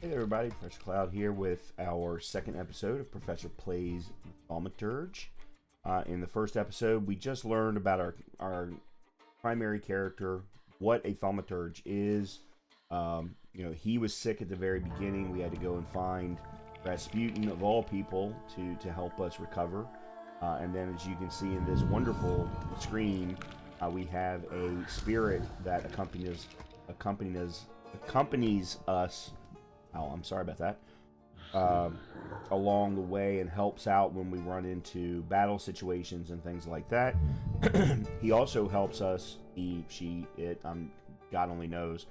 Hey there, everybody. Professor Cloud here with our second episode of Professor Plays Thaumaturge. In the first episode, we just learned about our primary character, what a thaumaturge is. He was sick at the very beginning. We had to go and find Rasputin, of all people, to help us recover. And then, as you can see in this wonderful screen, we have a spirit that accompanies us. Oh, I'm sorry about that. Along the way and helps out when we run into battle situations and things like that. He also helps us, God only knows,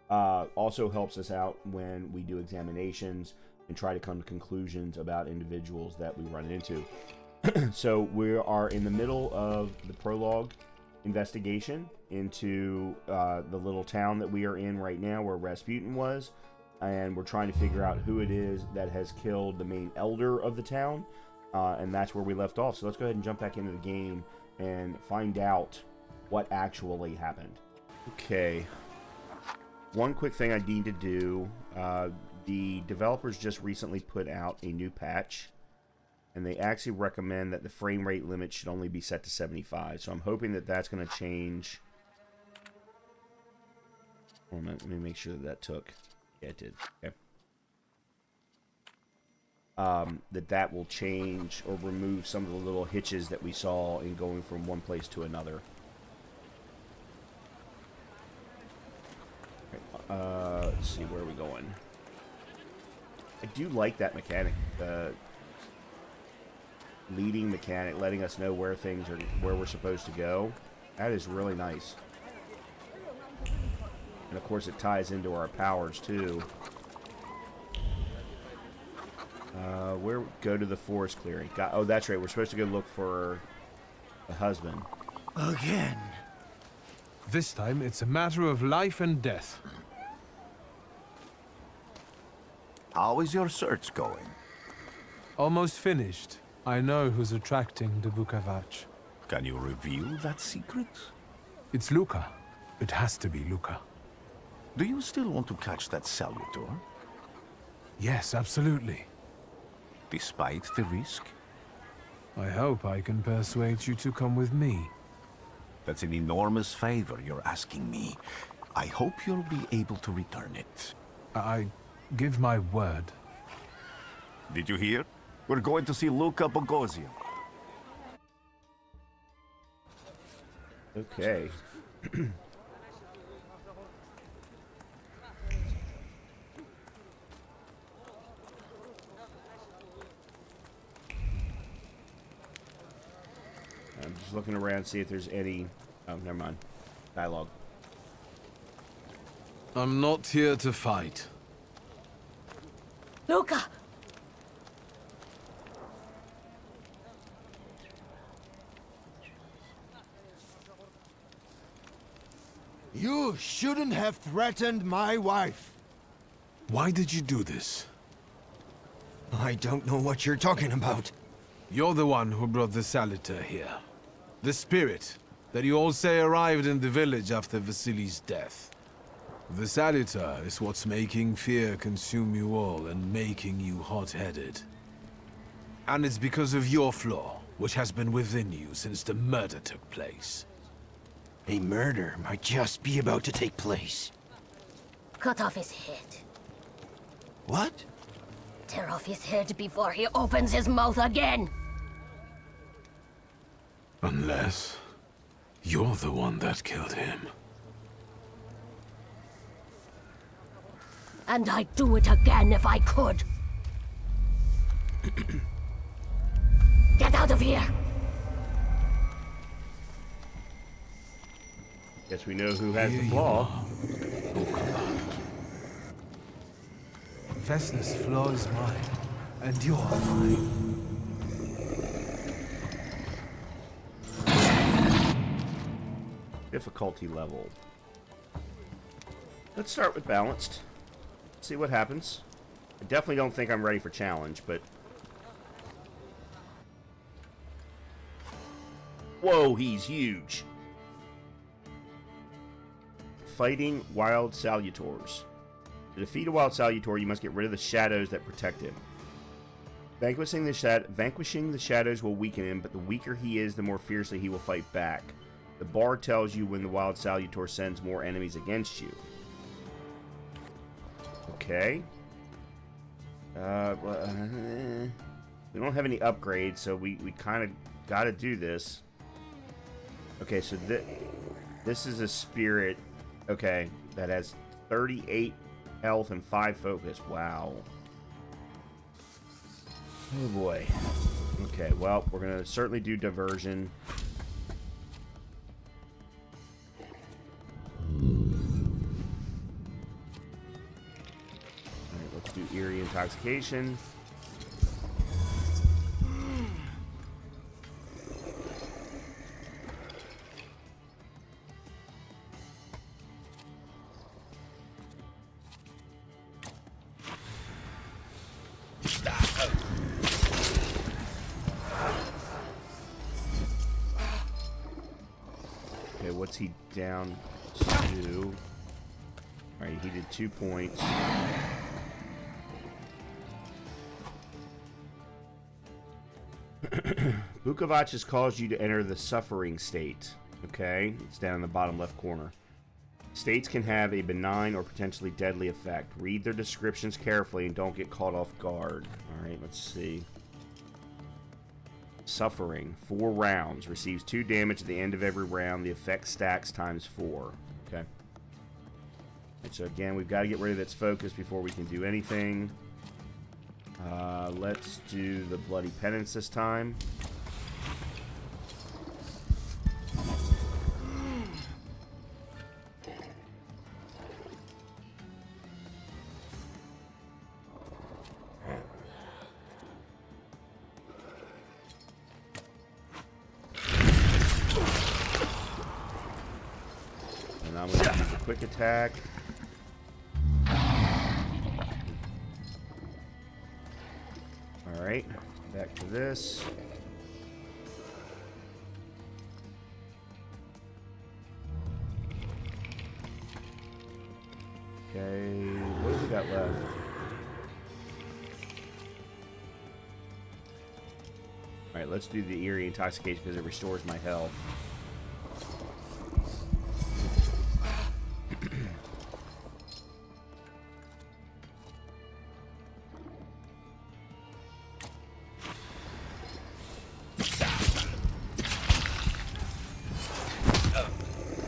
also helps us out when we do examinations and try to come to conclusions about individuals that we run into. So we are in the middle of the prologue investigation into the little town that we are in right now where Rasputin was. And we're trying to figure out who it is that has killed the main elder of the town. And that's where we left off. So let's go ahead and jump back into the game and find out what actually happened. Okay. One quick thing I need to do. The developers just recently put out a new patch. And they actually recommend that the frame rate limit should only be set to 75. So I'm hoping that that's going to change. Hold on, let me make sure that took... Yeah, it did. Okay. That will change or remove some of the little hitches that we saw in going from one place to another. Okay. Let's see, where are we going? I do like that mechanic. The leading mechanic, letting us know where things are, where we're supposed to go. That is really nice. And of course it ties into our powers too. Go to the forest clearing. Oh, that's right. We're supposed to go look for the husband. Again. This time it's a matter of life and death. How is your search going? Almost finished. I know who's attracting the Bukavac. Can you reveal that secret? It's Luca. It has to be Luca. Do you still want to catch that Salutor? Yes, absolutely. Despite the risk? I hope I can persuade you to come with me. That's an enormous favor you're asking me. I hope you'll be able to return it. I give my word. Did you hear? We're going to see Luca Bogosian. Okay. I'm just looking around, see if there's any... Oh, never mind. Dialogue. I'm not here to fight. Luca! You shouldn't have threatened my wife. Why did you do this? I don't know what you're talking about. You're the one who brought the Salutor here. The spirit that you all say arrived in the village after Vasily's death. The Salutor is what's making fear consume you all and making you hot-headed. And it's because of your flaw, which has been within you since the murder took place. A murder might just be about to take place. Cut off his head. What? Tear off his head before he opens his mouth again! Unless you're the one that killed him. And I'd do it again if I could. Get out of here! Guess we know who has the flaw. Vesna's flaw is mine, and you're mine. Difficulty level. Let's start with balanced. See what happens. I definitely don't think I'm ready for challenge, but... Whoa, he's huge. Fighting wild salutors. To defeat a Wild Salutor, you must get rid of the shadows that protect him. Vanquishing the shadows will weaken him, but the weaker he is, the more fiercely he will fight back. The bar tells you when the Wild Salutor sends more enemies against you. Okay. We don't have any upgrades, so we kind of got to do this. Okay, so this is a spirit, okay, that has 38 health and 5 focus. Wow. Oh boy. Okay, well, we're going to certainly do diversion. Alright, let's do eerie intoxication. Okay, what's he down to? Alright, he did 2 points. Bukavac has caused you to enter the suffering state. Okay, it's down in the bottom left corner. States can have a benign or potentially deadly effect. Read their descriptions carefully and don't get caught off guard. Alright, let's see. Suffering. 4 rounds. Receives 2 damage at the end of every round. The effect stacks times 4. Okay. And so again, we've got to get rid of its focus before we can do anything. Let's do the Bloody Penance this time. And I'm going to use a quick attack. Alright, back to this. Okay, what have we got left? Alright, let's do the eerie intoxication because it restores my health.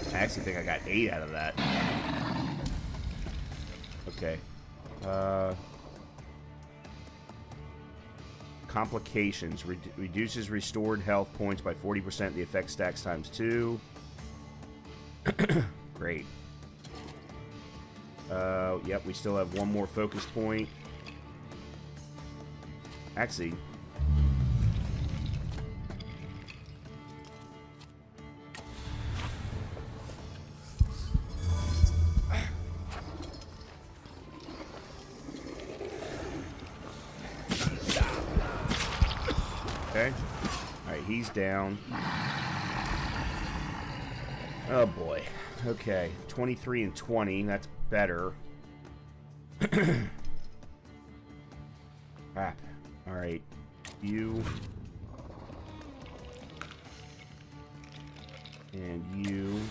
I actually think I got 8 out of that. Okay. Complications. Reduces restored health points by 40%. The effect stacks times 2. Great. Yep, we still have 1 more focus point. Actually... Okay. Alright, he's down. Oh boy. Okay. 23 and 20. That's better. Crap. Alright. You. And you.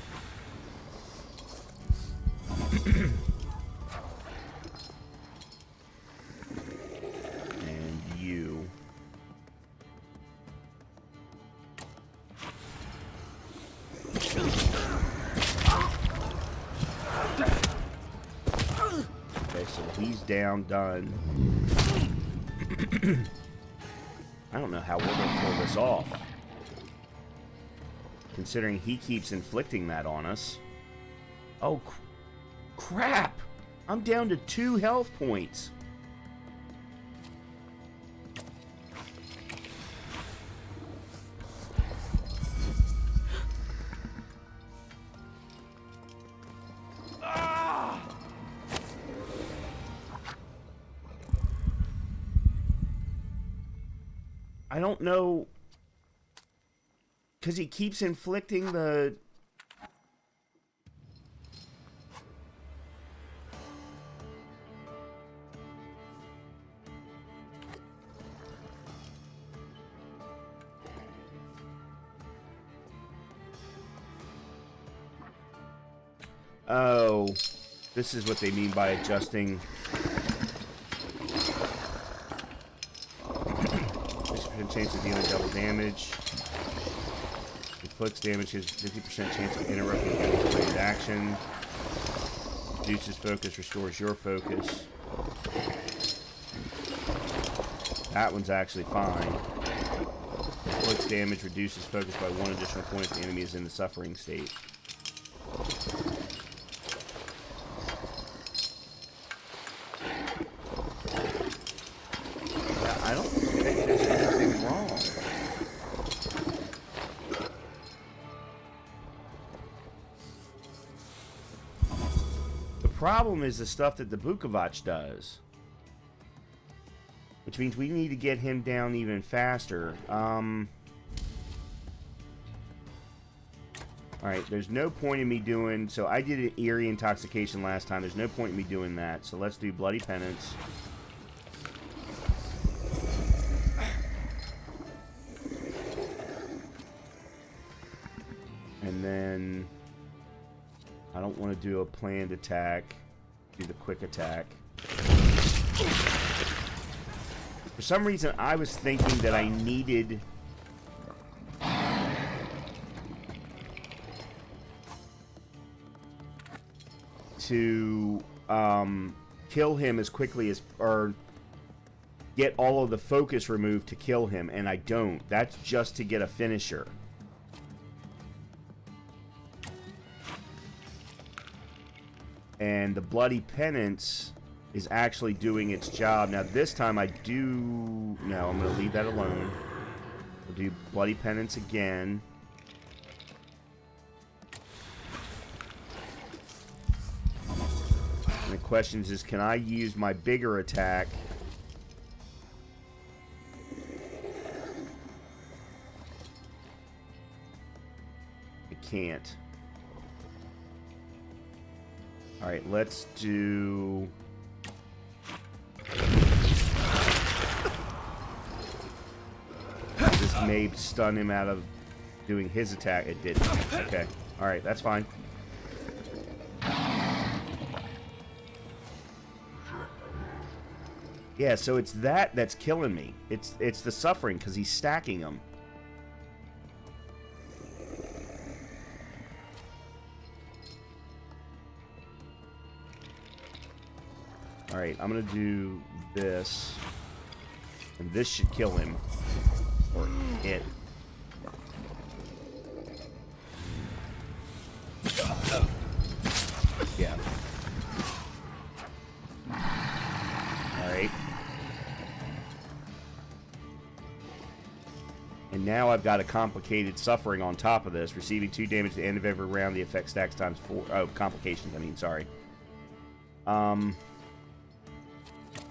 And you. Okay, so he's down, done. I don't know how we're going to pull this off. Considering he keeps inflicting that on us. Oh, crap! I'm down to 2 health points. I don't know, because he keeps inflicting the... Oh, this is what they mean by adjusting. 50% chance of dealing double damage. Inflicts damage, has 50% chance of interrupting enemy's planned action. Reduces focus, restores your focus. That one's actually fine. Inflicts damage, reduces focus by 1 additional point if the enemy is in the suffering state. Yeah, I don't think there's anything wrong. The problem is the stuff that the Bukavac does. Which means we need to get him down even faster. Alright, there's no point in me doing... So I did an eerie intoxication last time. There's no point in me doing that. So let's do bloody penance. And then... I don't want to do a planned attack. Do the quick attack. For some reason, I was thinking that I needed... to kill him as quickly as... or get all of the focus removed to kill him, and I don't. That's just to get a finisher. And the bloody penance is actually doing its job. Now this time I do... No, I'm going to leave that alone. We'll do bloody penance again. And the question is, can I use my bigger attack? I can't. Alright, let's do... This may stun him out of doing his attack. It didn't. Okay. Alright, that's fine. Yeah, so it's that that's killing me. It's the suffering, because he's stacking them. Alright, I'm going to do this. And this should kill him. Or it. Yeah. Alright. And now I've got a complicated suffering on top of this. Receiving 2 damage at the end of every round. The effect stacks times 4. Oh, complications, I mean, sorry.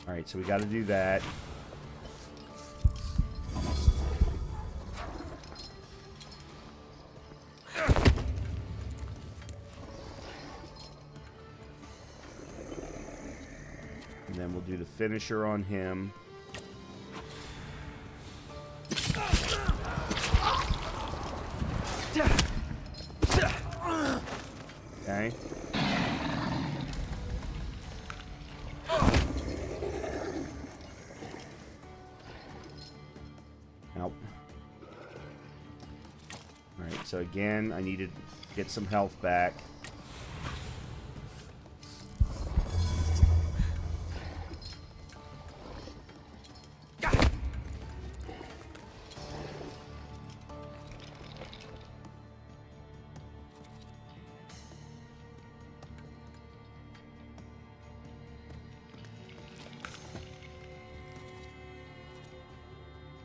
Alright, so we got to do that. And then we'll do the finisher on him. Okay. Nope. Alright, so again, I need to get some health back.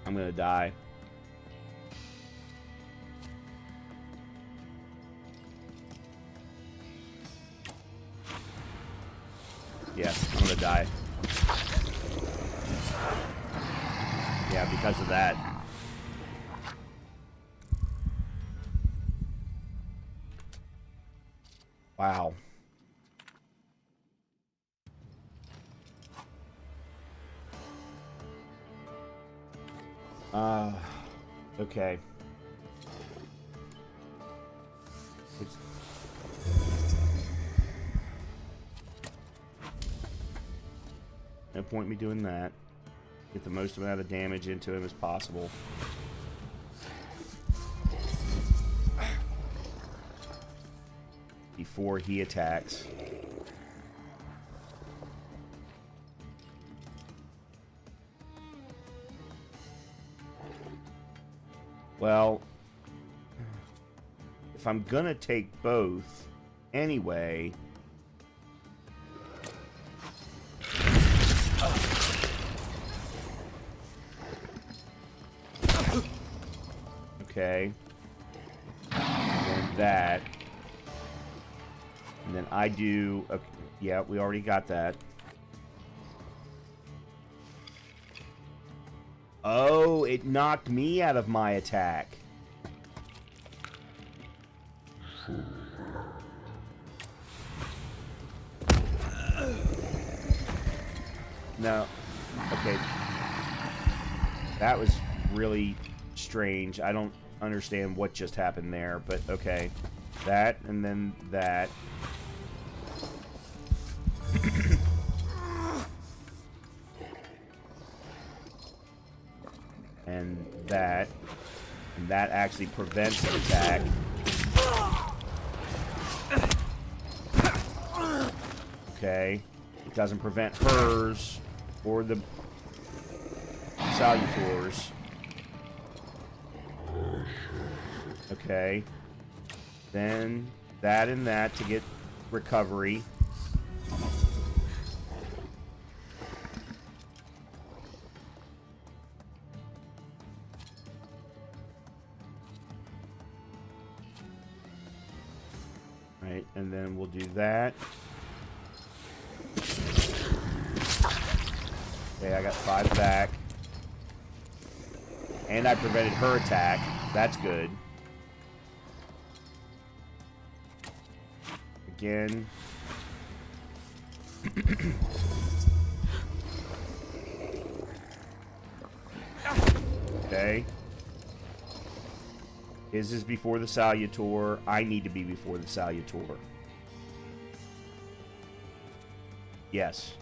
I'm gonna die. Yeah, I'm gonna die. Yeah, because of that. Wow. Okay. No point me doing that. Get the most amount of damage into him as possible. Before he attacks. Well, if I'm gonna take both anyway, okay, and then that, and then I do, okay, yeah, we already got that. Oh, it knocked me out of my attack. No. Okay. That was really strange. I don't understand what just happened there, but okay. That, and then that. And that actually prevents an attack. Okay, it doesn't prevent hers or the Salutors. Okay, then that and that to get recovery. Right, and then we'll do that. Okay, I got 5 back. And I prevented her attack. That's good. Again. Okay. His is before the Salutor. I need to be before the Salutor. Yes.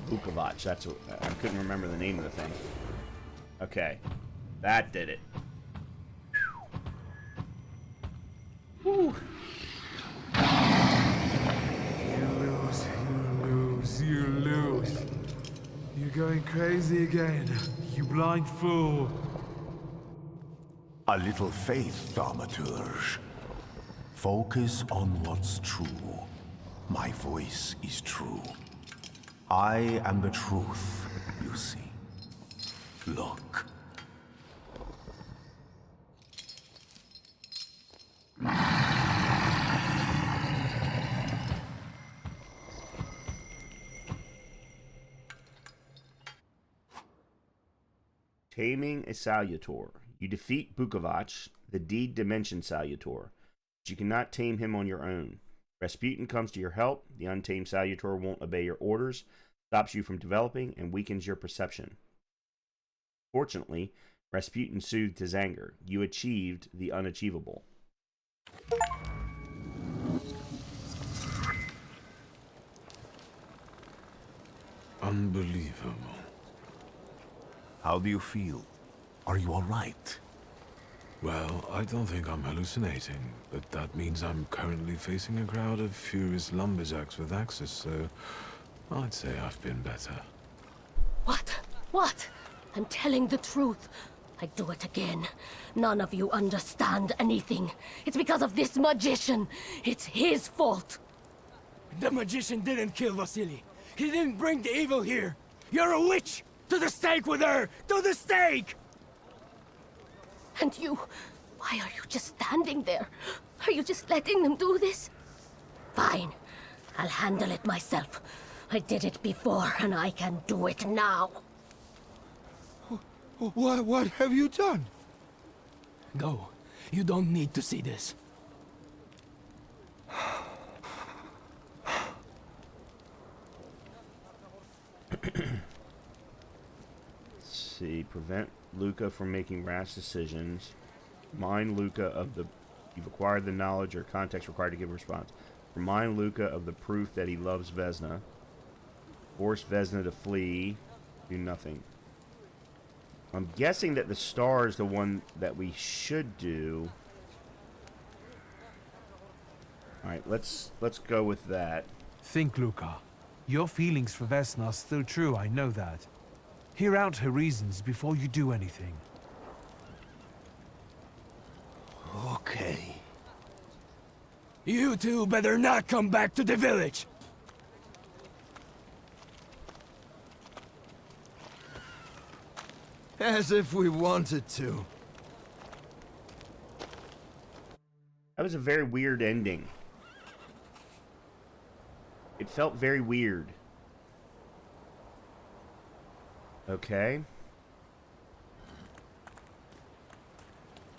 Bukavac, that's what, I couldn't remember the name of the thing. Okay. That did it. Whew. You lose. You're going crazy again, you blind fool. A little faith, Thaumaturge. Focus on what's true. My voice is true. I am the truth, you see. Look. Taming a Salutor. You defeat Bukavac, the D-Dimension Salutor, but you cannot tame him on your own. Rasputin comes to your help. The untamed Salutor won't obey your orders, stops you from developing, and weakens your perception. Fortunately, Rasputin soothed his anger. You achieved the unachievable. Unbelievable. How do you feel? Are you all right? Well, I don't think I'm hallucinating, but that means I'm currently facing a crowd of furious lumberjacks with axes, so I'd say I've been better. What? What? I'm telling the truth. I do it again. None of you understand anything. It's because of this magician. It's his fault. The magician didn't kill Vasily. He didn't bring the evil here. You're a witch! To the stake with her! To the stake! And you... why are you just standing there? Are you just letting them do this? Fine. I'll handle it myself. I did it before, and I can do it now. What have you done? Go. You don't need to see this. See, prevent Luca from making rash decisions. Mind Luca of the You've acquired the knowledge or context required to give a response. Remind Luca of the proof that he loves Vesna. Force Vesna to flee. Do nothing. I'm guessing that the star is the one that we should do. Alright, let's go with that. Think, Luca. Your feelings for Vesna are still true, I know that. Hear out her reasons before you do anything. Okay. You two better not come back to the village. As if we wanted to. That was a very weird ending. It felt very weird. Okay.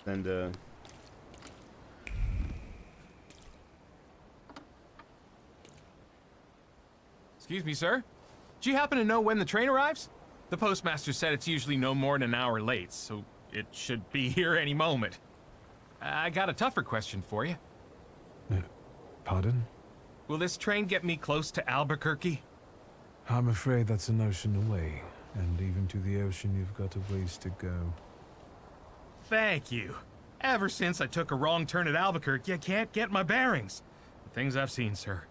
And, Excuse me, sir? Do you happen to know when the train arrives? The postmaster said it's usually no more than an hour late, so it should be here any moment. I got a tougher question for you. Pardon? Will this train get me close to Albuquerque? I'm afraid that's an ocean away, and even to the ocean you've got a ways to go. Thank you. Ever since I took a wrong turn at Albuquerque, I can't get my bearings. The things I've seen, sir.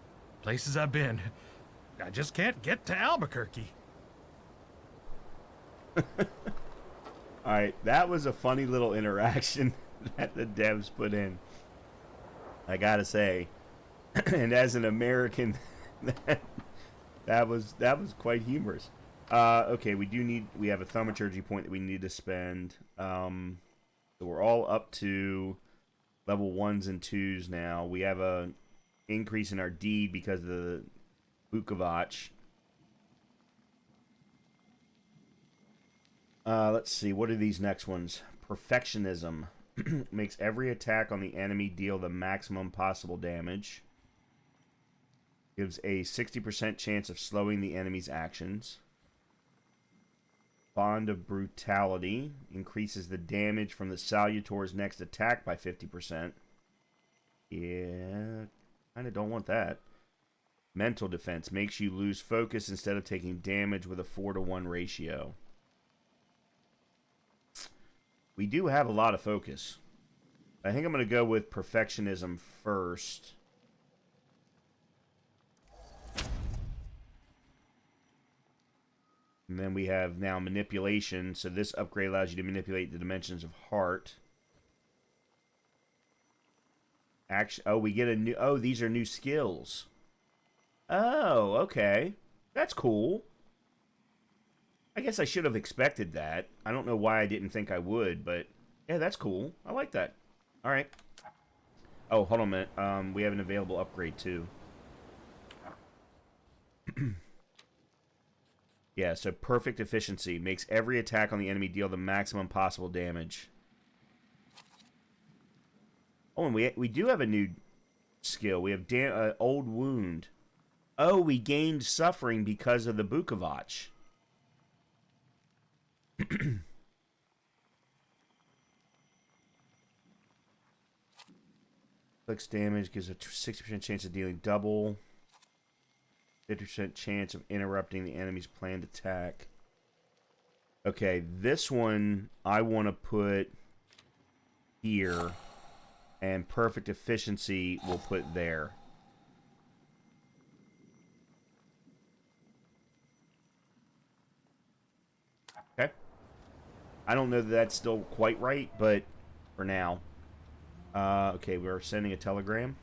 Places I've been. I just can't get to Albuquerque. Alright, that was a funny little interaction that the devs put in. I gotta say. And as an American, that was quite humorous. Okay, we have a thaumaturgy point that we need to spend. So we're all up to level 1s and 2s now. We have a increase in our D because of the Bukavac. Let's see, what are these next ones? Perfectionism. Makes every attack on the enemy deal the maximum possible damage. Gives a 60% chance of slowing the enemy's actions. Bond of Brutality. Increases the damage from the Salutor's next attack by 50%. Yeah, kinda don't want that. Mental Defense. Makes you lose focus instead of taking damage with a 4-to-1 ratio. We do have a lot of focus. I think I'm going to go with Perfectionism first. And then we have now Manipulation. So this upgrade allows you to manipulate the dimensions of heart. We get a new... Oh, these are new skills. Oh, okay. That's cool. I guess I should have expected that. I don't know why I didn't think I would, but yeah, that's cool. I like that. All right. Oh, hold on a minute. We have an available upgrade too. Yeah, so Perfect Efficiency makes every attack on the enemy deal the maximum possible damage. Oh, and we do have a new skill. We have Old Wound. Oh, we gained suffering because of the Bukavac. Clicks damage, gives a 60% chance of dealing double. 50% chance of interrupting the enemy's planned attack. Okay, this one I want to put here. And Perfect Efficiency we'll put there. Okay. I don't know that that's still quite right, but for now. Okay, we're sending a telegram.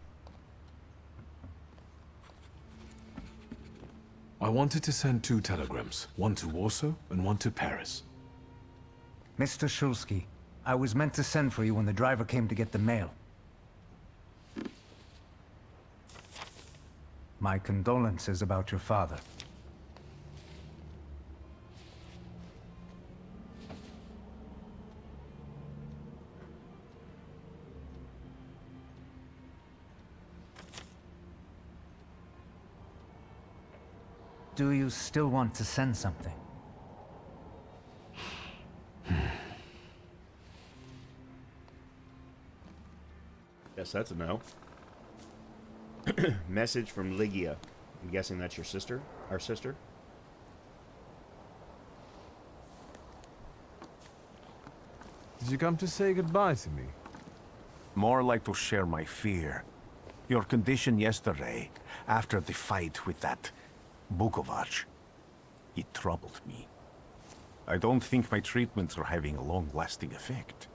I wanted to send 2 telegrams, one to Warsaw and one to Paris. Mr. Shulsky, I was meant to send for you when the driver came to get the mail. My condolences about your father. Do you still want to send something? Yeah, guess that's a no. Message from Ligia. I'm guessing that's your sister? Our sister? Did you come to say goodbye to me? More like to share my fear. Your condition yesterday, after the fight with that Bukavac, it troubled me. I don't think my treatments are having a long-lasting effect.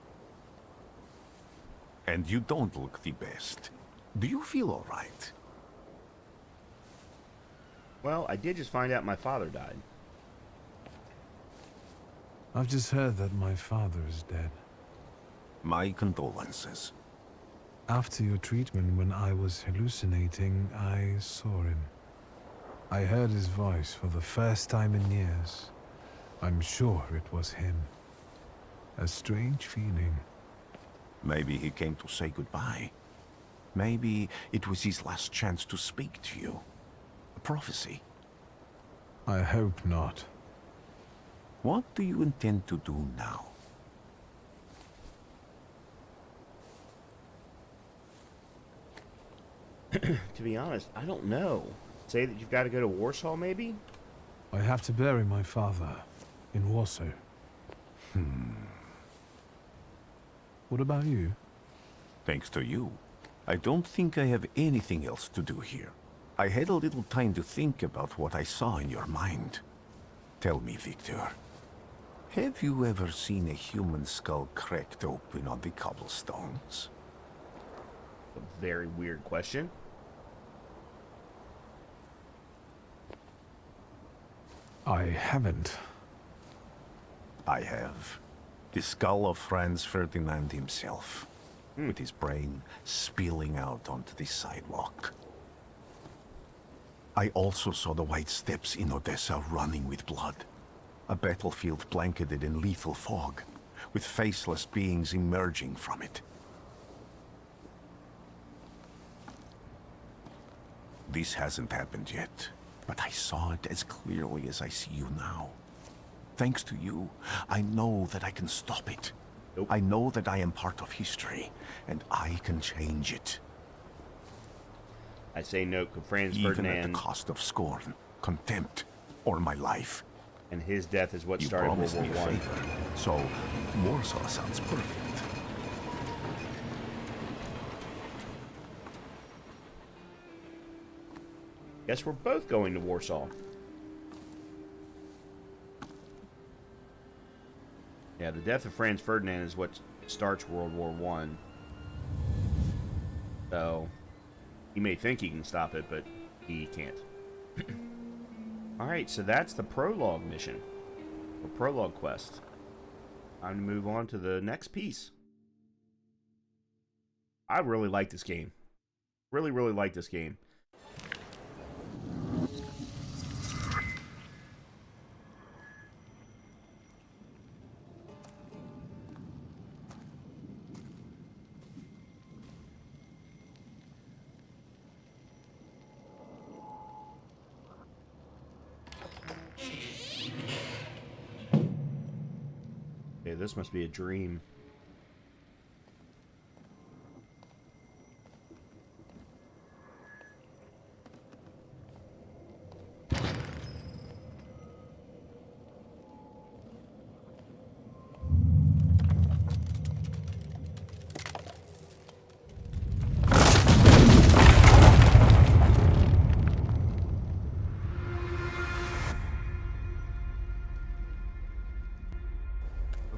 And you don't look the best. Do you feel all right? Well, I did just find out my father died. I've just heard that my father is dead. My condolences. After your treatment, when I was hallucinating, I saw him. I heard his voice for the first time in years. I'm sure it was him. A strange feeling. Maybe he came to say goodbye. Maybe it was his last chance to speak to you. A prophecy. I hope not. What do you intend to do now? To be honest, I don't know. Say that you've got to go to Warsaw, maybe? I have to bury my father in Warsaw. What about you? Thanks to you. I don't think I have anything else to do here. I had a little time to think about what I saw in your mind. Tell me, Victor. Have you ever seen a human skull cracked open on the cobblestones? A very weird question. I haven't. I have. The skull of Franz Ferdinand himself, with his brain spilling out onto the sidewalk. I also saw the white steps in Odessa running with blood. A battlefield blanketed in lethal fog, with faceless beings emerging from it. This hasn't happened yet, but I saw it as clearly as I see you now. Thanks to you, I know that I can stop it. Nope. I know that I am part of history, and I can change it. I say no, Franz Even Ferdinand. at the cost of scorn, contempt, or my life. And his death is what You started World promised War me a One. favor, so Warsaw sounds perfect. Guess we're both going to Warsaw. Yeah, the death of Franz Ferdinand is what starts World War One. So, he may think he can stop it, but he can't. Alright, so that's the prologue mission. Or prologue quest. Time to move on to the next piece. I really like this game. Really, really like this game. Okay, this must be a dream.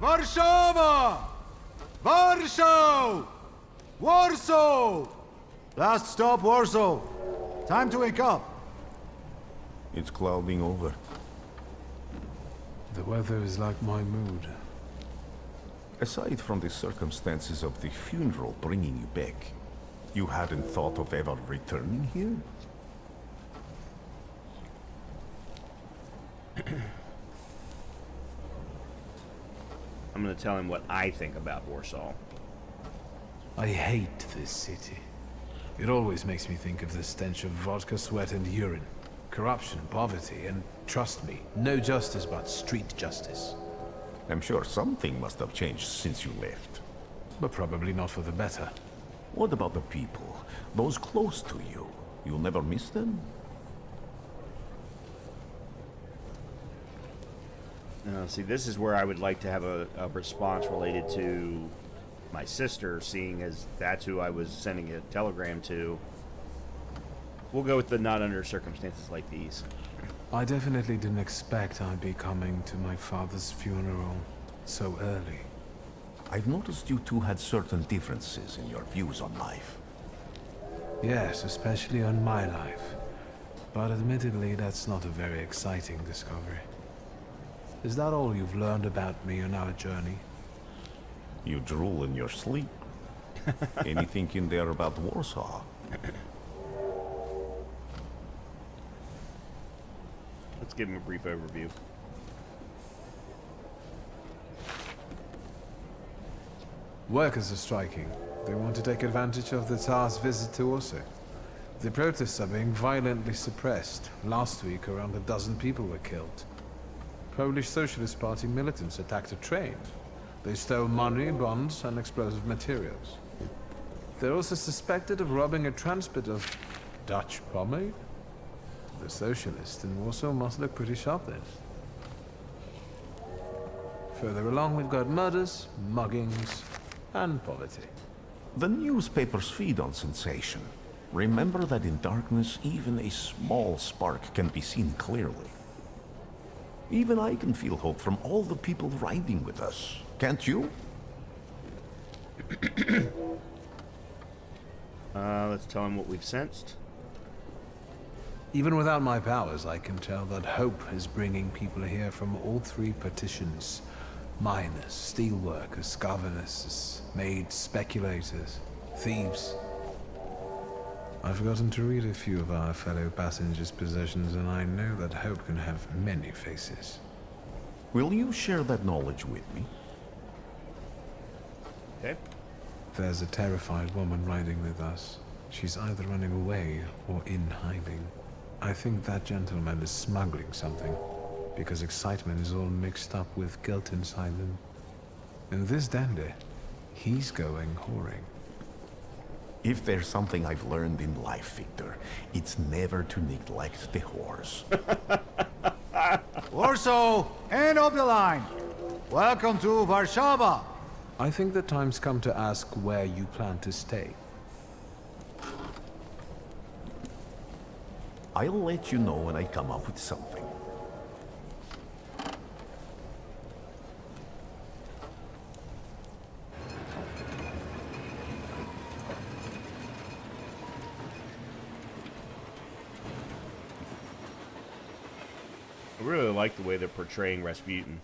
Warszawa! Warsaw! Warsaw! Last stop, Warsaw. Time to wake up. It's clouding over. The weather is like my mood. Aside from the circumstances of the funeral bringing you back, you hadn't thought of ever returning here? I'm going to tell him what I think about Warsaw. I hate this city. It always makes me think of the stench of vodka, sweat, and urine. Corruption, poverty, and trust me, no justice but street justice. I'm sure something must have changed since you left. But probably not for the better. What about the people? Those close to you? You'll never miss them? See, this is where I would like to have a response related to my sister, seeing as that's who I was sending a telegram to. We'll go with the not under circumstances like these. I definitely didn't expect I'd be coming to my father's funeral so early. I've noticed you two had certain differences in your views on life. Yes, especially on my life. But admittedly, that's not a very exciting discovery. Is that all you've learned about me on our journey? You drool in your sleep. Anything in there about Warsaw? Let's give him a brief overview. Workers are striking. They want to take advantage of the Tsar's visit to Warsaw. The protests are being violently suppressed. Last week, around a dozen people were killed. Polish Socialist Party militants attacked a train. They stole money, bonds, and explosive materials. They're also suspected of robbing a transport of Dutch pomade. The socialists in Warsaw must look pretty sharp then. Further along, we've got murders, muggings, and poverty. The newspapers feed on sensation. Remember that in darkness, even a small spark can be seen clearly. Even I can feel hope from all the people riding with us. Can't you? Let's tell him what we've sensed. Even without my powers, I can tell that hope is bringing people here from all three partitions. Miners, steelworkers, governesses, maids, speculators, thieves. I've forgotten to read a few of our fellow passengers' possessions, and I know that hope can have many faces. Will you share that knowledge with me? Okay. There's a terrified woman riding with us. She's either running away or in hiding. I think that gentleman is smuggling something, because excitement is all mixed up with guilt inside him. And this dandy, he's going whoring. If there's something I've learned in life, Victor, it's never to neglect the horse. Warsaw, end of the line. Welcome to Warsaw. I think the time's come to ask where you plan to stay. I'll let you know when I come up with something. I really like the way they're portraying Rasputin.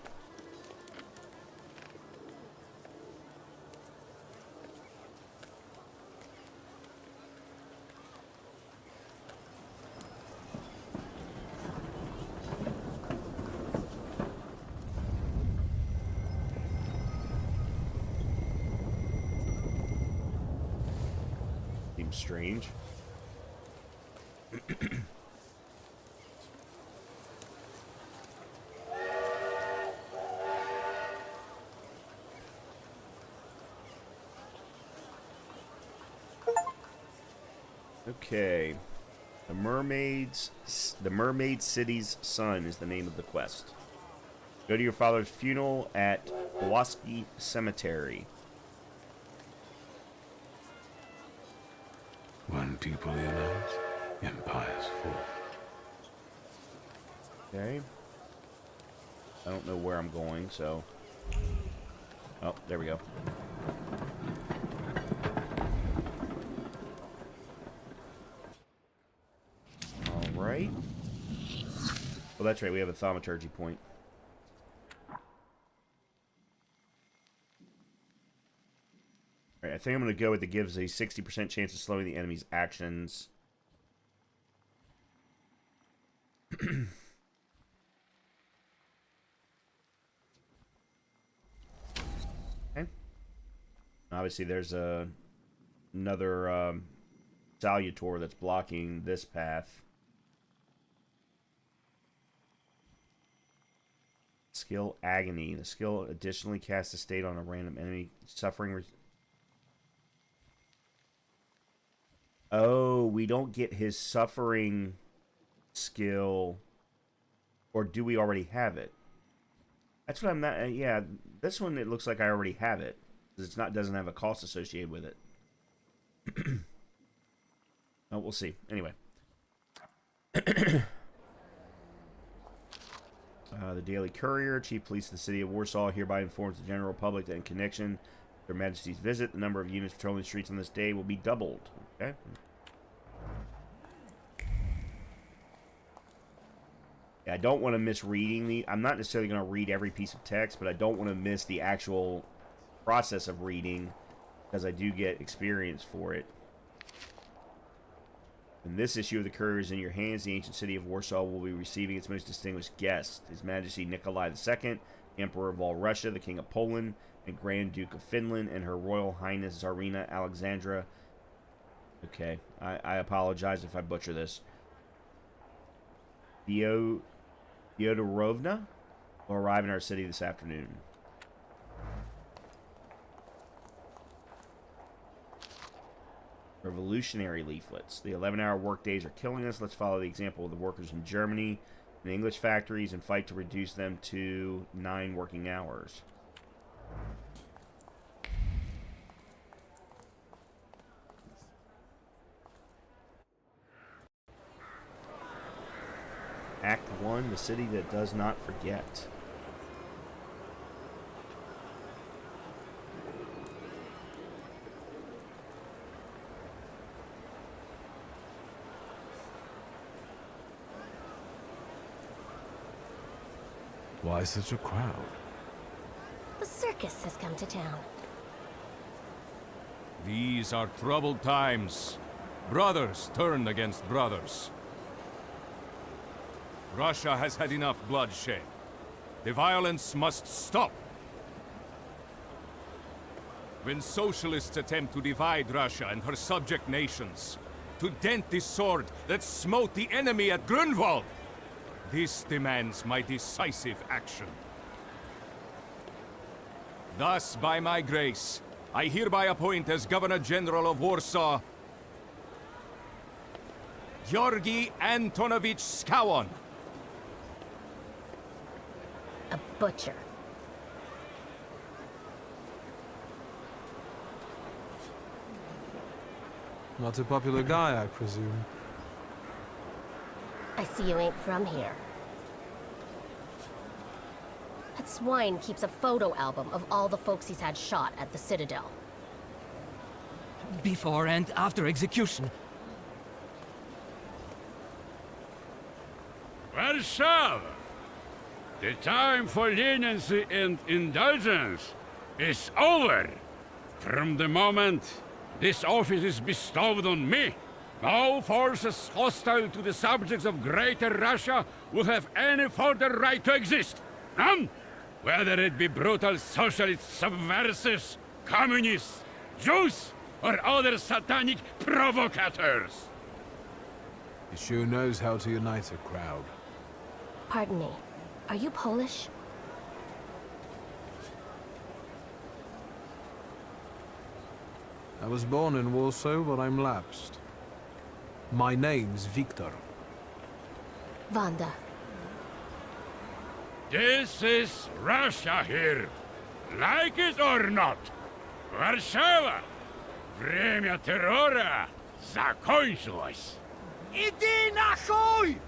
Seems strange. Okay. The Mermaid City's Son is the name of the quest. Go to your father's funeral at Bukavac Cemetery. When people unite, empires fall. Okay. I don't know where I'm going, so... Oh, there we go. Alright. Well, that's right, we have a Thaumaturge point. Alright, I think I'm going to go with it gives a 60% chance of slowing the enemy's actions. Okay. Obviously, there's another Salutor that's blocking this path. Skill Agony. The skill additionally casts a state on a random enemy suffering. Oh, we don't get his suffering skill. Or do we already have it? That's what I'm not... yeah, this one, it looks like I already have it. Because doesn't have a cost associated with it. Oh, we'll see. Anyway. The Daily Courier, Chief Police of the City of Warsaw hereby informs the general public that in connection with Their Majesty's visit, the number of units patrolling the streets on this day will be doubled. Okay. Yeah, I don't want to miss reading the... I'm not necessarily going to read every piece of text, but I don't want to miss the actual process of reading, because I do get experience for it. In this issue of the Courier is in your hands. The ancient city of Warsaw will be receiving its most distinguished guest, His Majesty Nikolai II, Emperor of all Russia, the King of Poland, and Grand Duke of Finland, and Her Royal Highness Tsarina Alexandra. Okay, I apologize if I butcher this. Fyodorovna will arrive in our city this afternoon. Revolutionary leaflets. The 11-hour workdays are killing us. Let's follow the example of the workers in Germany and English factories and fight to reduce them to 9 working hours. Act 1, the city that does not forget. Why such a crowd? The circus has come to town. These are troubled times. Brothers turn against brothers. Russia has had enough bloodshed. The violence must stop. When socialists attempt to divide Russia and her subject nations, to dent the sword that smote the enemy at Grunwald, this demands my decisive action. Thus, by my grace, I hereby appoint as Governor General of Warsaw, Georgi Antonovich Skowon. A butcher. Not a popular guy, I presume. I see you ain't from here. That swine keeps a photo album of all the folks he's had shot at the Citadel. Before and after execution. Warsaw! The time for leniency and indulgence is over. From the moment this office is bestowed on me, no forces hostile to the subjects of Greater Russia will have any further right to exist. None! Whether it be brutal socialist subversives, communists, Jews, or other satanic provocators. He sure knows how to unite a crowd. Pardon me. Are you Polish? I was born in Warsaw, but I'm lapsed. My name's Victor. Wanda. This is Russia here. Like it or not. Warszawa! Время террора закончилось. Иди нахуй!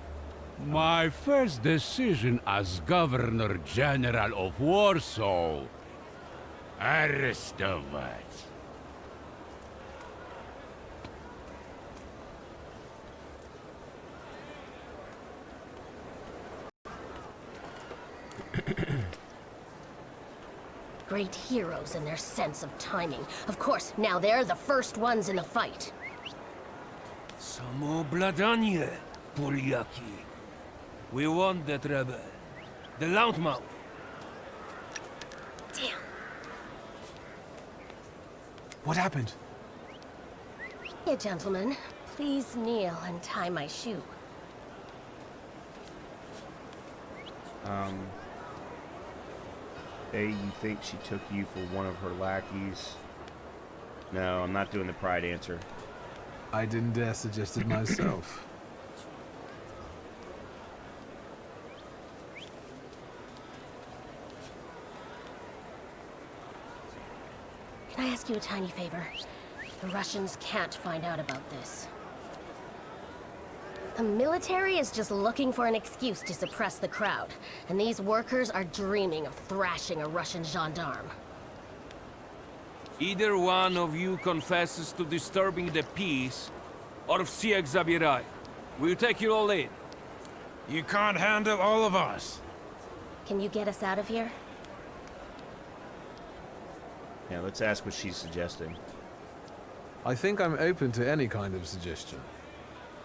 My first decision as Governor General of Warsaw. Arrestować. Great heroes in their sense of timing. Of course, now they're the first ones in the fight. Samoobladanie, Polyaki. We want that rebel. The loudmouth. Damn. What happened? Hey, gentlemen, please kneel and tie my shoe. Hey, you think she took you for one of her lackeys? No, I'm not doing the pride answer. I didn't dare suggest it myself. Can I ask you a tiny favor? The Russians can't find out about this. The military is just looking for an excuse to suppress the crowd, and these workers are dreaming of thrashing a Russian gendarme. Either one of you confesses to disturbing the peace, or всех забирай. We'll take you all in. You can't handle all of us. Can you get us out of here? Yeah, let's ask what she's suggesting. I think I'm open to any kind of suggestion.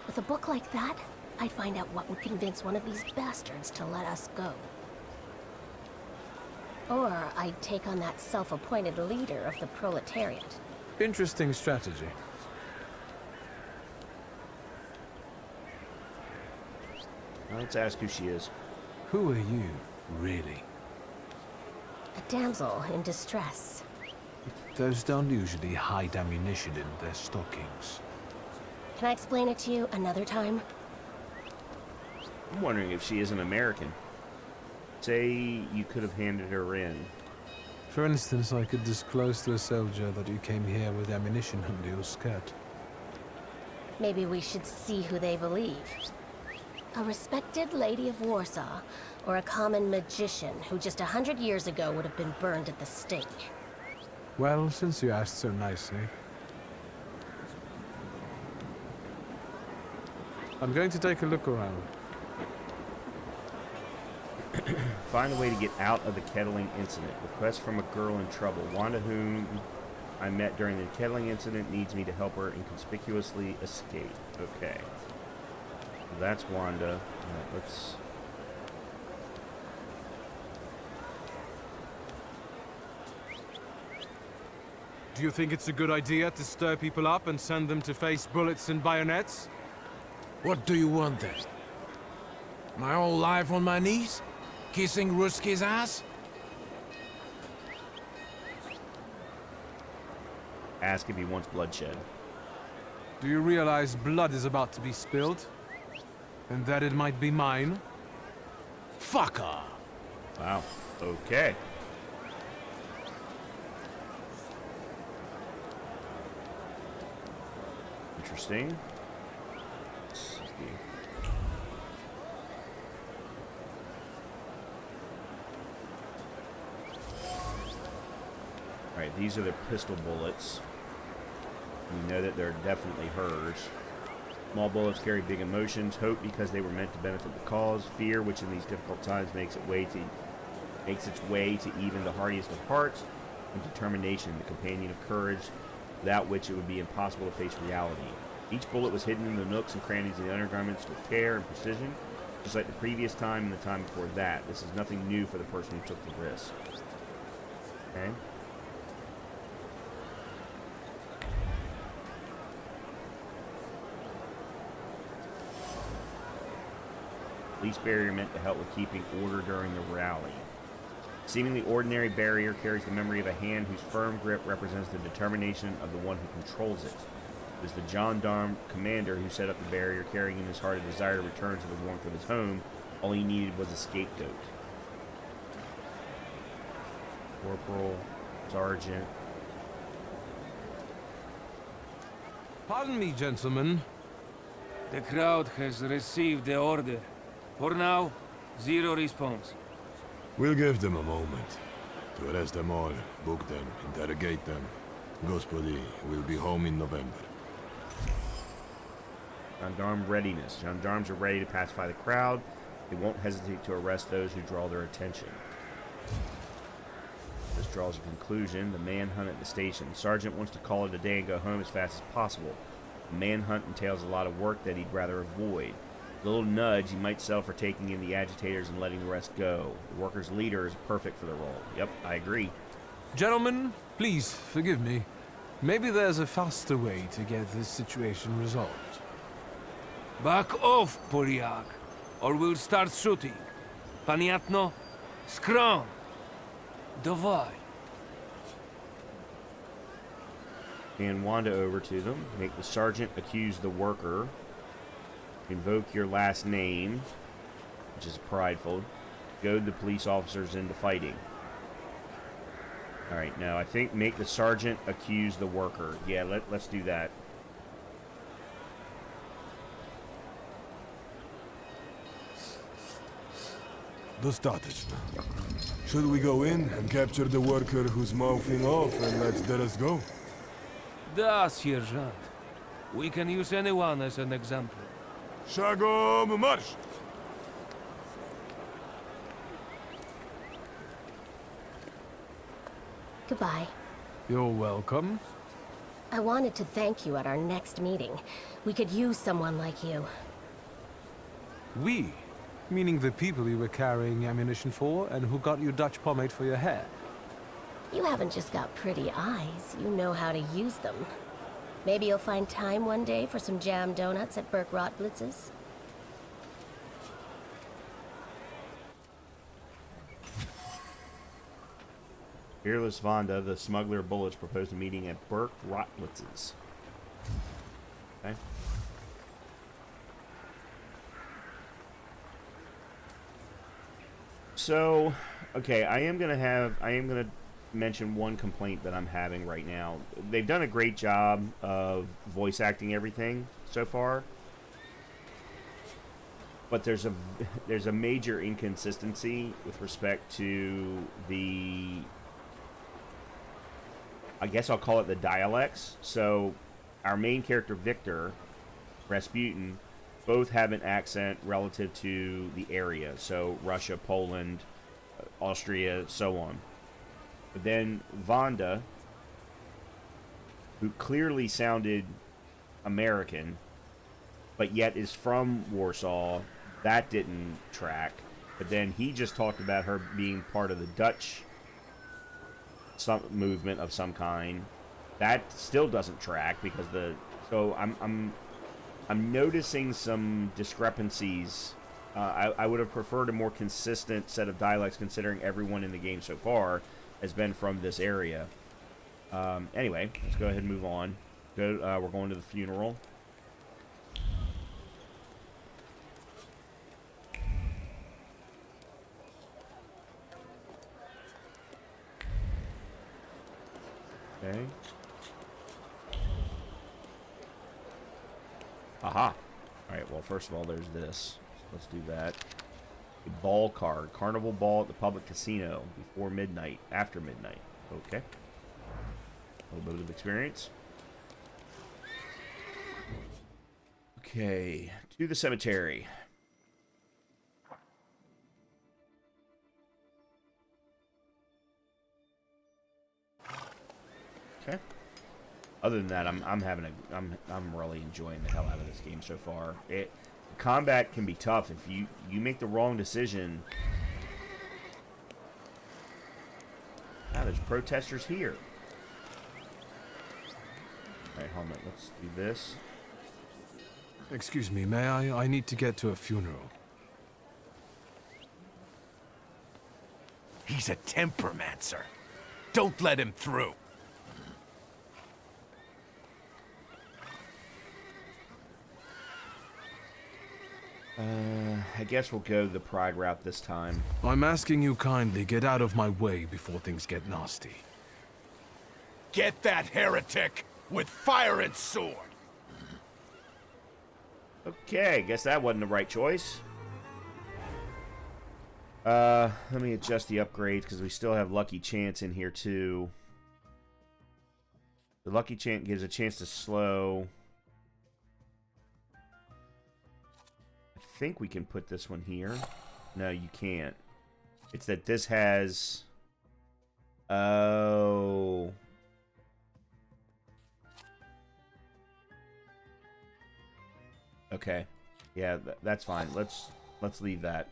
With a book like that, I'd find out what would convince one of these bastards to let us go. Or I'd take on that self-appointed leader of the proletariat. Interesting strategy. Now let's ask who she is. Who are you, really? A damsel in distress. Those don't usually hide ammunition in their stockings. Can I explain it to you another time? I'm wondering if she is an American. Say you could have handed her in. For instance, I could disclose to a soldier that you came here with ammunition under your skirt. Maybe we should see who they believe. A respected lady of Warsaw, or a common magician who just 100 years ago would have been burned at the stake. Well, since you asked so nicely. I'm going to take a look around. Find a way to get out of the kettling incident. Request from a girl in trouble. Wanda, whom I met during the kettling incident, needs me to help her inconspicuously escape. Okay. That's Wanda. Right, let's... Do you think it's a good idea to stir people up and send them to face bullets and bayonets? What do you want then? My whole life on my knees? Kissing Ruski's ass? Ask if he wants bloodshed. Do you realize blood is about to be spilled? And that it might be mine? Fuck off! Wow. Okay. Interesting. Let's see. Alright, these are the pistol bullets. We know that they're definitely hers. Small bullets carry big emotions. Hope because they were meant to benefit the cause. Fear, which in these difficult times makes its way to even the hardiest of hearts. And determination, the companion of courage, without which it would be impossible to face reality. Each bullet was hidden in the nooks and crannies of the undergarments with care and precision, just like the previous time and the time before that. This is nothing new for the person who took the risk. Okay. Police barrier meant to help with keeping order during the rally. Seemingly ordinary barrier carries the memory of a hand whose firm grip represents the determination of the one who controls it. It was the gendarme commander who set up the barrier, carrying in his heart a desire to return to the warmth of his home. All he needed was a scapegoat. Corporal, sergeant. Pardon me, gentlemen. The crowd has received the order. For now, zero response. We'll give them a moment to arrest them all, book them, interrogate them. Gospodi will be home in November. Gendarme readiness. Gendarmes are ready to pacify the crowd. They won't hesitate to arrest those who draw their attention. This draws a conclusion. The manhunt at the station. Sergeant wants to call it a day and go home as fast as possible. The manhunt entails a lot of work that he'd rather avoid. A little nudge, he might settle for taking in the agitators and letting the rest go. The workers' leader is perfect for the role. Yep, I agree. Gentlemen, please forgive me. Maybe there's a faster way to get this situation resolved. Back off, Polyak, or we'll start shooting. Paniatno, scrum. Dawaj. Hand Wanda over to them. Make the sergeant accuse the worker. Invoke your last name, which is prideful. Goad the police officers into fighting. Alright, now I think make the sergeant accuse the worker. Yeah, let's do that. Достаточно. Should we go in and capture the worker who's mouthing off and let us go? Da, Sergeant. We can use anyone as an example. Шагом марш! Goodbye. You're welcome. I wanted to thank you at our next meeting. We could use someone like you. We? Meaning the people you were carrying ammunition for and who got you Dutch pomade for your hair? You haven't just got pretty eyes, you know how to use them. Maybe you'll find time one day for some jam donuts at Burke Rotblitz's? Fearless Vonda, the smuggler of bullets, proposed a meeting at Burke Rotblitz's. Okay. So, okay, I am gonna mention one complaint that I'm having right now. They've done a great job of voice acting everything so far, but there's a major inconsistency with respect to the, I guess I'll call it the dialects. So our main character Victor, Rasputin, both have an accent relative to the area. So Russia, Poland, Austria, so on. But then Vonda, who clearly sounded American, but yet is from Warsaw, that didn't track. But then he just talked about her being part of the Dutch movement of some kind. That still doesn't track because I'm noticing some discrepancies. I would have preferred a more consistent set of dialects, considering everyone in the game so far has been from this area. Anyway, let's go ahead and move on. We're going to the funeral. Okay. Aha. Alright, well, first of all, there's this. So let's do that. A ball card. Carnival ball at the public casino. Before midnight. After midnight. Okay. A little bit of experience. Okay. To the cemetery. Okay. Other than that, I'm really enjoying the hell out of this game so far. Combat can be tough if you make the wrong decision. Ah, there's protesters here. All right, hold on. Let's do this. Excuse me, may I? I need to get to a funeral. He's a tempermancer. Don't let him through. I guess we'll go the pride route this time. I'm asking you kindly get out of my way before things get nasty. Get that heretic with fire and sword. Okay, guess that wasn't the right choice. Let me adjust the upgrades because we still have Lucky Chance in here too. The Lucky Chance gives a chance to slow. I think we can put this one here. No, you can't. It's that this has... Oh. Okay. Yeah, that's fine. Let's leave that.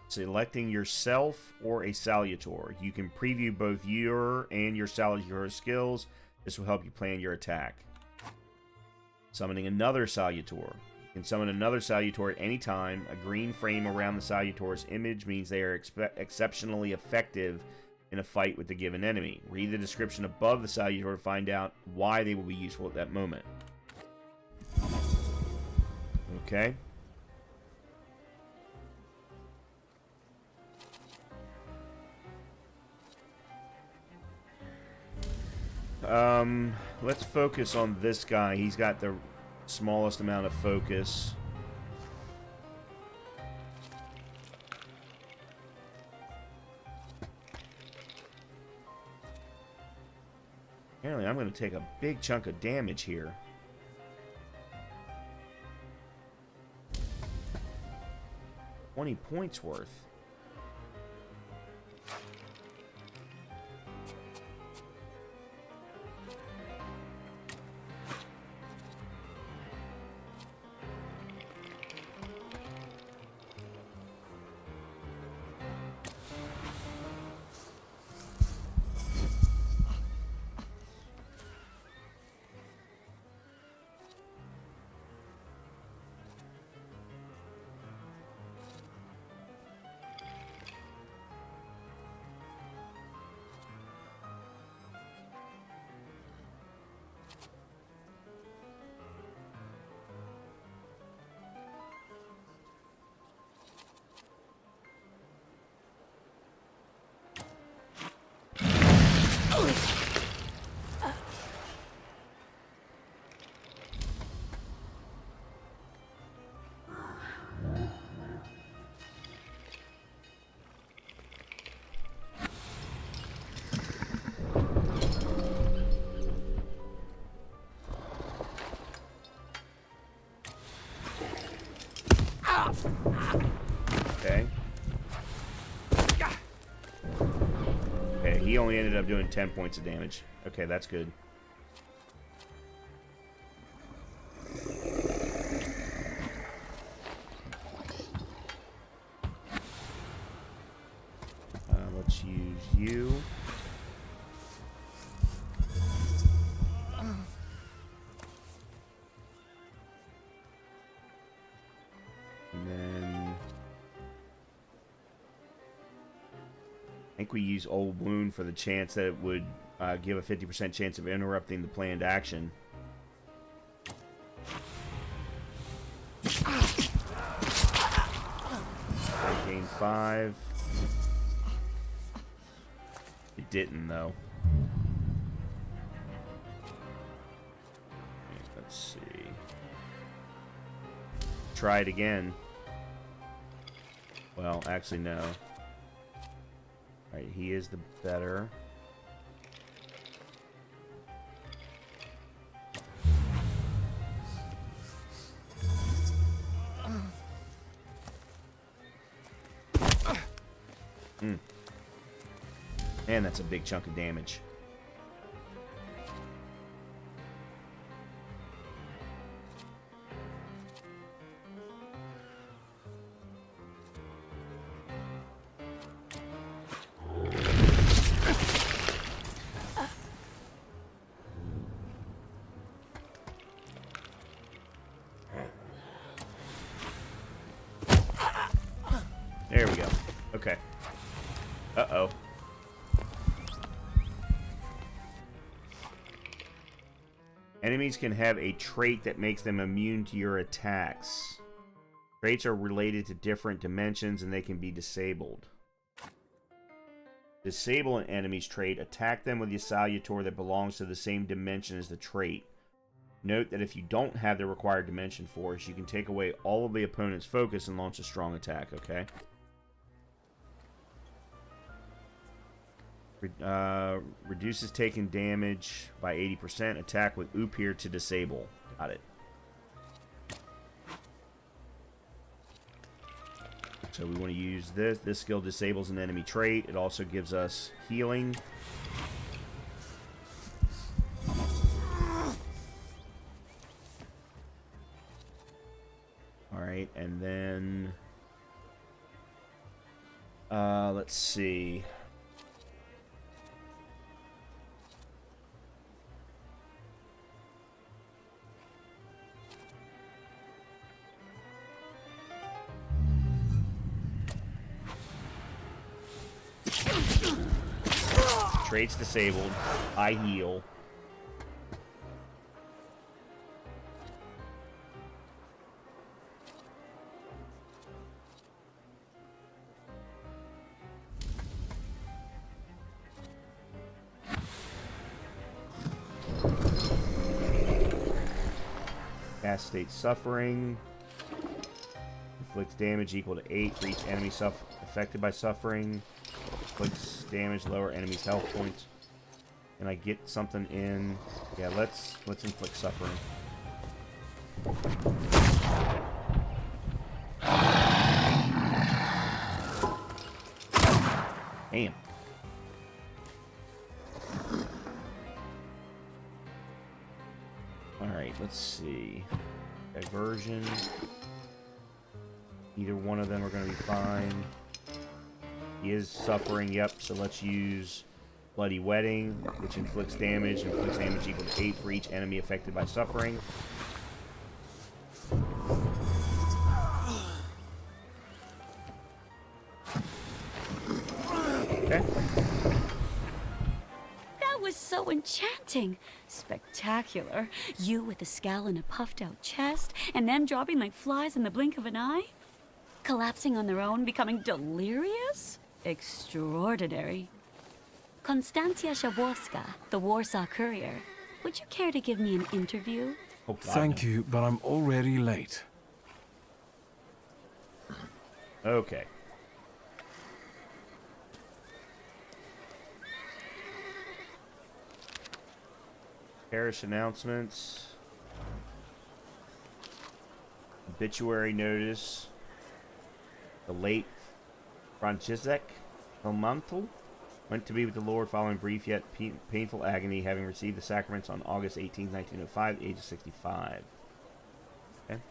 Selecting yourself or a Salutor. You can preview both your and your Salutor skills. This will help you plan your attack. Summoning another Salutor. You Can summon another Salutor at any time. A green frame around the Salutor's image means they are exceptionally effective in a fight with the given enemy. Read the description above the Salutor to find out why they will be useful at that moment. Okay. Let's focus on this guy. He's got the smallest amount of focus. Apparently, I'm going to take a big chunk of damage here. $20 points worth. Okay. Okay, he only ended up doing 10 points of damage. Okay, that's good. Let's use you. And then I think we use Old Wound for the chance that it would give a 50% chance of interrupting the planned action. I gained 5. It didn't, though. Let's see. Try it again. Well, actually, no. Alright, he is the better. Man, that's a big chunk of damage. There we go. Okay. Uh-oh. Enemies can have a trait that makes them immune to your attacks. Traits are related to different dimensions and they can be disabled. Disable an enemy's trait. Attack them with the Salutor that belongs to the same dimension as the trait. Note that if you don't have the required dimension force, you can take away all of the opponent's focus and launch a strong attack, okay? Reduces taken damage by 80%. Attack with Upir to disable. Got it. So we want to use this. This skill disables an enemy trait. It also gives us healing. Alright, and then... let's see... Trade's disabled. I heal. Cast state suffering. Inflicts damage equal to 8 for each enemy affected by suffering. Inflicts damage, lower enemy's health points. Can I get something in? Yeah, let's inflict suffering. Damn. Alright, let's see. Diversion. Either one of them are going to be fine. He is suffering, yep, so let's use Bloody Wedding, which inflicts damage equal to 8 for each enemy affected by suffering. Okay. That was so enchanting. Spectacular. You with a scowl and a puffed out chest, and them dropping like flies in the blink of an eye? Collapsing on their own, becoming delirious? Extraordinary. Konstantia Shaborska, the Warsaw Courier. Would you care to give me an interview? Oh, thank you, but I'm already late. Okay. Parish announcements. Obituary notice. The late Franciszek Thaumaturge went to be with the Lord following brief yet painful agony, having received the sacraments on August 18, 1905, at the age of 65. Okay.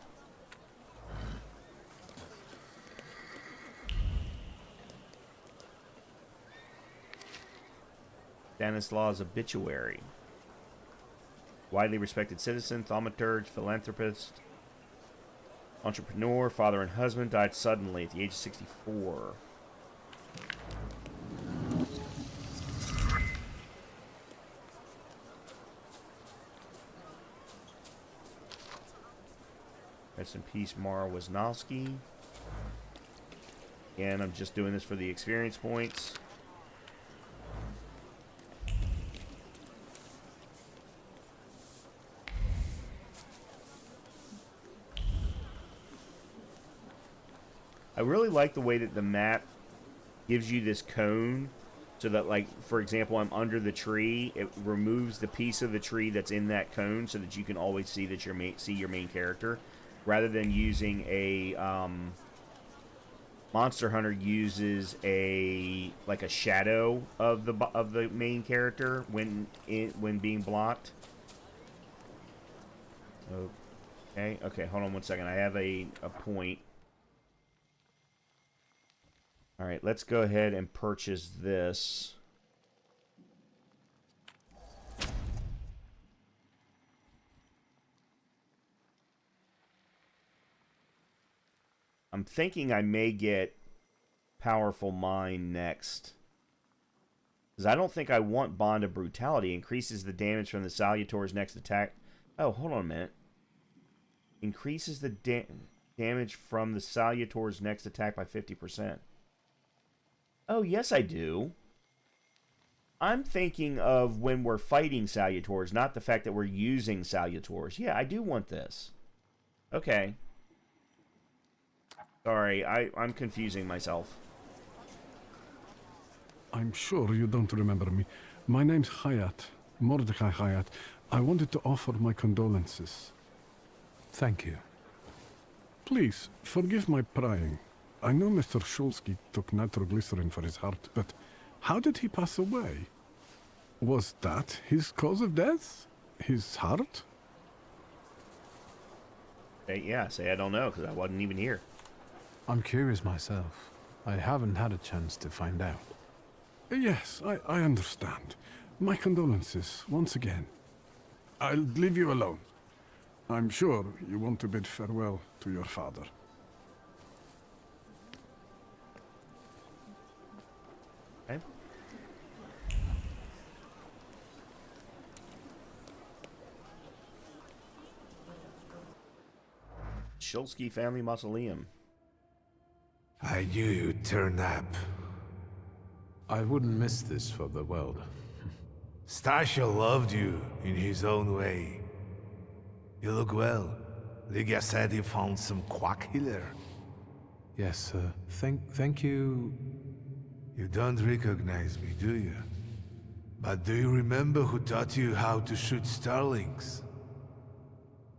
Stanislaus' obituary. Widely respected citizen, thaumaturge, philanthropist, entrepreneur, father and husband, died suddenly at the age of 64. Rest in peace, Mara Wisnowski. Again, I'm just doing this for the experience points. I really like the way that the map gives you this cone so that, like, for example, I'm under the tree. It removes the piece of the tree that's in that cone so that you can always see that see your main character, rather than using a Monster Hunter uses a shadow of the main character when being blocked. Okay, hold on one second. I have a point. Alright, let's go ahead and purchase this. I'm thinking I may get Powerful Mind next. Because I don't think I want Bond of Brutality. Increases the damage from the Salutor's next attack. Oh, hold on a minute. Increases the damage from the Salutor's next attack by 50%. Oh, yes, I do. I'm thinking of when we're fighting Salutors, not the fact that we're using Salutors. Yeah, I do want this. Okay. Sorry, I'm confusing myself. I'm sure you don't remember me. My name's Hayat, Mordecai Hayat. I wanted to offer my condolences. Thank you. Please, forgive my prying. I know Mr. Shulsky took nitroglycerin for his heart, but how did he pass away? Was that his cause of death? His heart? Say I don't know, because I wasn't even here. I'm curious myself. I haven't had a chance to find out. Yes, I understand. My condolences, once again. I'll leave you alone. I'm sure you want to bid farewell to your father. Shulsky Family Mausoleum. I knew you'd turn up. I wouldn't miss this for the world. Stasha loved you in his own way. You look well. Ligia said you found some quack healer. Yes, sir. Thank you. You don't recognize me, do you? But do you remember who taught you how to shoot starlings?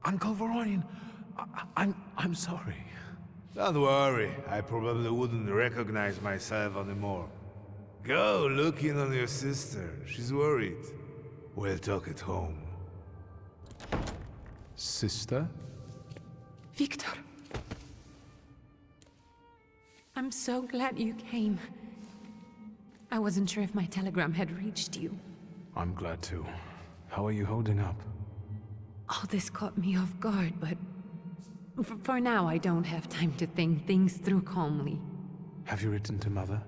Uncle Voronian, I'm sorry. Don't worry, I probably wouldn't recognize myself anymore. Go look in on your sister. She's worried. We'll talk at home. Sister? Victor! I'm so glad you came. I wasn't sure if my telegram had reached you. I'm glad too. How are you holding up? All this caught me off guard, but... For now, I don't have time to think things through calmly. Have you written to Mother?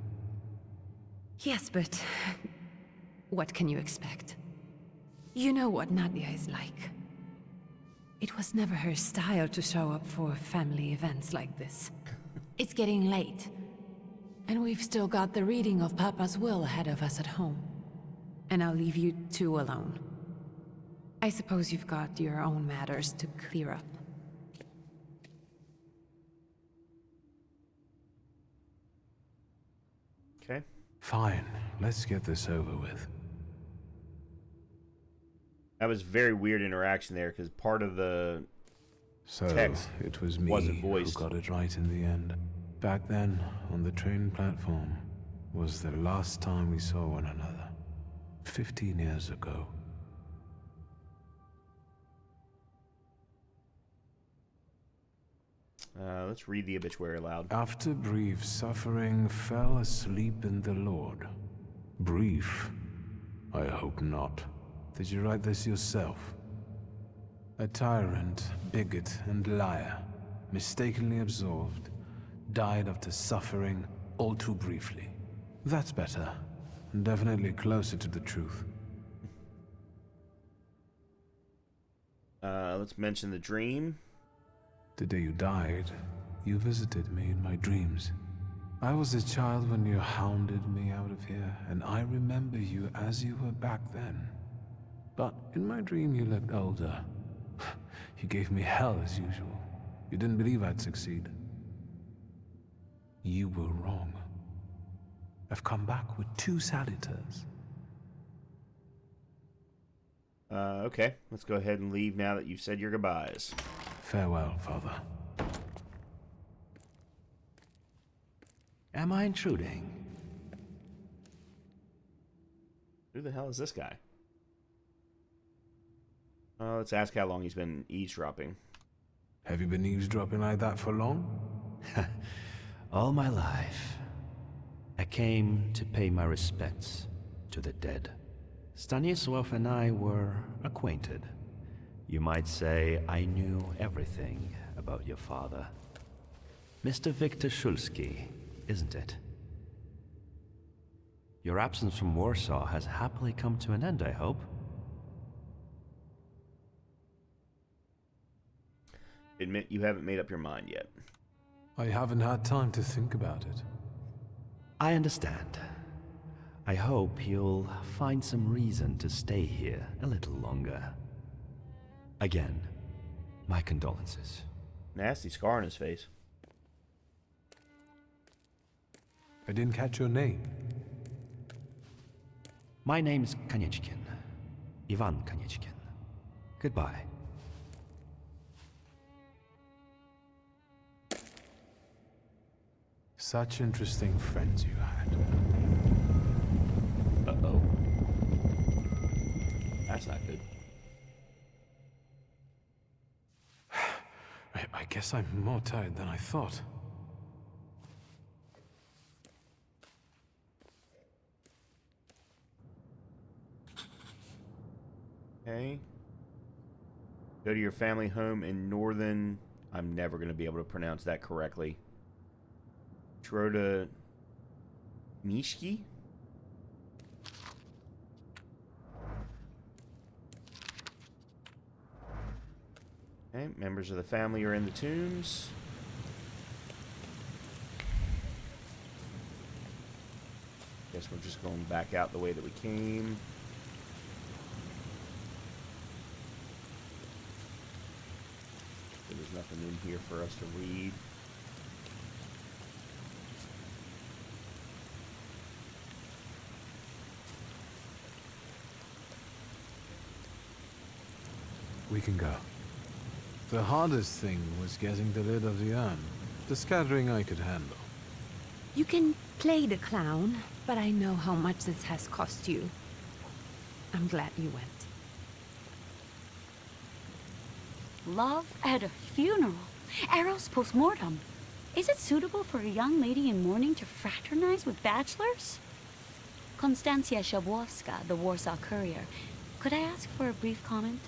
Yes, but... what can you expect? You know what Nadia is like. It was never her style to show up for family events like this. It's getting late. And we've still got the reading of Papa's will ahead of us at home. And I'll leave you two alone. I suppose you've got your own matters to clear up. Okay. Fine. Let's get this over with. That was very weird interaction there, because part of the text it was me wasn't voiced. who got it right in the end. Back then, on the train platform, was the last time we saw one another. 15 years ago. Let's read the obituary aloud. After brief suffering, fell asleep in the Lord. Brief? I hope not. Did you write this yourself? A tyrant, bigot, and liar, mistakenly absolved, died after suffering all too briefly. That's better. Definitely closer to the truth. Let's mention the dream. The day you died, you visited me in my dreams. I was a child when you hounded me out of here, and I remember you as you were back then. But in my dream you looked older. You gave me hell as usual. You didn't believe I'd succeed. You were wrong. I've come back with 2 salutars. Okay, let's go ahead and leave now that you've said your goodbyes. Farewell, Father. Am I intruding? Who the hell is this guy? Let's ask how long he's been eavesdropping. Have you been eavesdropping like that for long? All my life. I came to pay my respects to the dead. Stanisław and I were acquainted. You might say I knew everything about your father. Mr. Victor Szulski, isn't it? Your absence from Warsaw has happily come to an end, I hope. Admit you haven't made up your mind yet. I haven't had time to think about it. I understand. I hope you'll find some reason to stay here a little longer. Again, my condolences. Nasty scar on his face. I didn't catch your name. My name's Konieczkin. Ivan Konieczkin. Goodbye. Such interesting friends you had. Uh-oh. That's not good. I guess I'm more tired than I thought. Okay. Go to your family home in northern... I'm never going to be able to pronounce that correctly. Troda... Mishki? Okay, members of the family are in the tombs. Guess we're just going back out the way that we came. There's nothing in here for us to read. We can go. The hardest thing was getting the lid of the urn. The scattering I could handle. You can play the clown, but I know how much this has cost you. I'm glad you went. Love at a funeral. Eros post-mortem. Is it suitable for a young lady in mourning to fraternize with bachelors? Konstancja Szabłowska, the Warsaw Courier. Could I ask for a brief comment?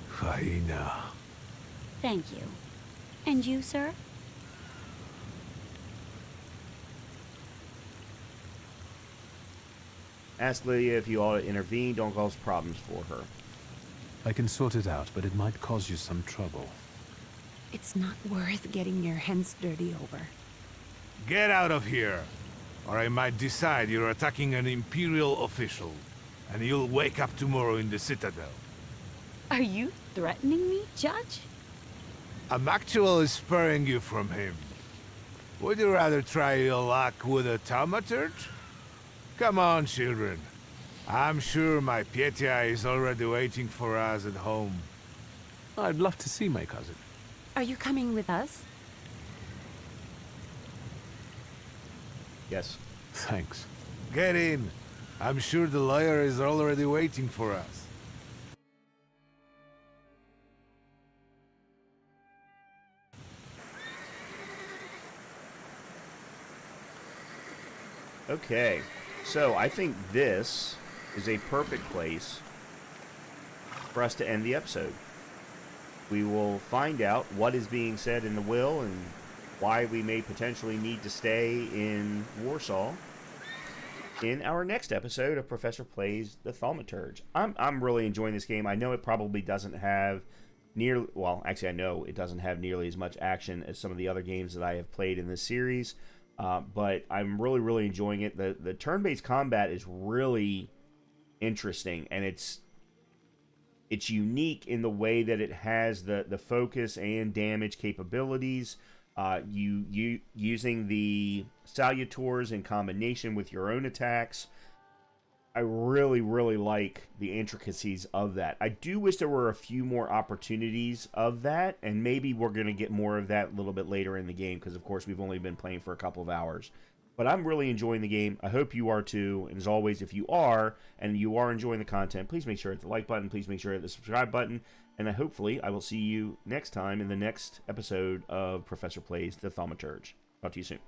Faina. Thank you. And you, sir? Ask Lydia if you ought to intervene. Don't cause problems for her. I can sort it out, but it might cause you some trouble. It's not worth getting your hands dirty over. Get out of here, or I might decide you're attacking an Imperial official, and you'll wake up tomorrow in the Citadel. Are you threatening me, Judge? I'm actually sparing you from him. Would you rather try your luck with a Thaumaturge? Come on, children. I'm sure my Pietia is already waiting for us at home. I'd love to see my cousin. Are you coming with us? Yes. Thanks. Get in. I'm sure the lawyer is already waiting for us. Okay, so I think this is a perfect place for us to end the episode. We will find out what is being said in the will and why we may potentially need to stay in Warsaw in our next episode of Professor Plays the Thaumaturge. I'm really enjoying this game. I know it probably doesn't have well, actually I know it doesn't have nearly as much action as some of the other games that I have played in this series. But I'm really enjoying it. The turn-based combat is really interesting, and it's unique in the way that it has the focus and damage capabilities. You using the salutors in combination with your own attacks. I really like the intricacies of that. I do wish there were a few more opportunities of that, and maybe we're going to get more of that a little bit later in the game, because of course we've only been playing for a couple of hours. But I'm really enjoying the game. I hope you are too. And as always, if you are, and you are enjoying the content, please make sure to hit the like button, please make sure to hit the subscribe button, and hopefully I will see you next time in the next episode of Professor Plays the Thaumaturge. Talk to you soon.